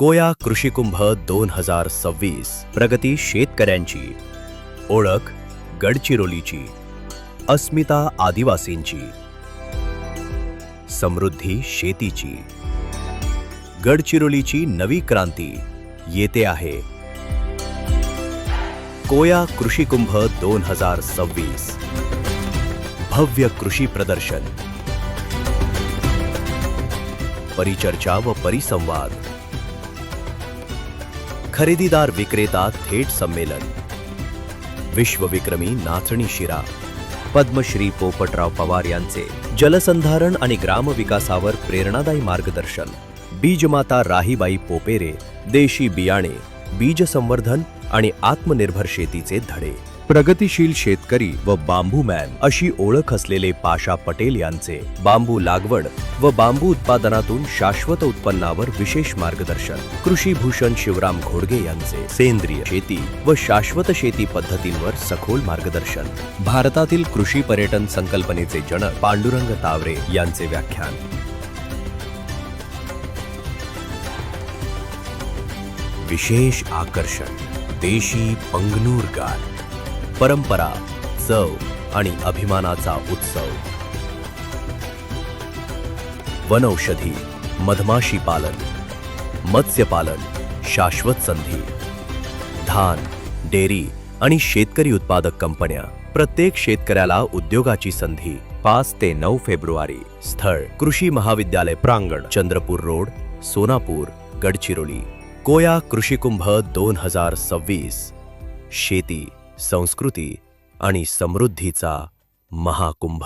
कोया कृषिकुंभ 2026 प्रगती शेतकऱ्यांची, ओळख गडचिरोलीची, अस्मिता आदिवासींची, समृद्धी शेतीची, गडचिरोलीची नवी क्रांती येते आहे। कोया कृषिकुंभ 2026 भव्य कृषी प्रदर्शन, परिचर्चा व परिसंवाद, खरेदीदार विक्रेता थेट संमेलन, विश्वविक्रमी नाचणी शिरा, पद्मश्री पोपटराव पवार यांचे जलसंधारण आणि ग्रामविकासावर प्रेरणादायी मार्गदर्शन, बीजमाता राहीबाई पोपेरे देशी बियाणे, बीज संवर्धन आणि आत्मनिर्भर शेतीचे धडे, प्रगतिशील शेतकरी व बांबू मॅन अशी ओळख असलेले पाशा पटेल यांचे बांबू लागवड व बांबू उत्पादनातून शाश्वत उत्पन्नावर विशेष मार्गदर्शन, कृषी भूषण शिवराम घोडगे यांचे सेंद्रिय शेती व शाश्वत शेती पद्धतींवर सखोल मार्गदर्शन, भारतातील कृषी पर्यटन संकल्पनेचे जनक पांडुरंग तावरे यांचे व्याख्यान, विशेष आकर्षण देशी पंगनूर गार, परंपरा, चव आणि अभिमानाचा उत्सव, वनौषधी, मधमाशी पालन, मत्स्यपालन, शाश्वत संधी, धान, डेअरी आणि शेतकरी उत्पादक कंपन्या, प्रत्येक शेतकऱ्याला उद्योगाची संधी। 5 ते 9 फेब्रुवारी, स्थळ कृषी महाविद्यालय प्रांगण, चंद्रपूर रोड, सोनापूर, गडचिरोली। कोया कृषिकुंभ 2026 शेती, संस्कृती आणि समृद्धीचा महाकुंभ।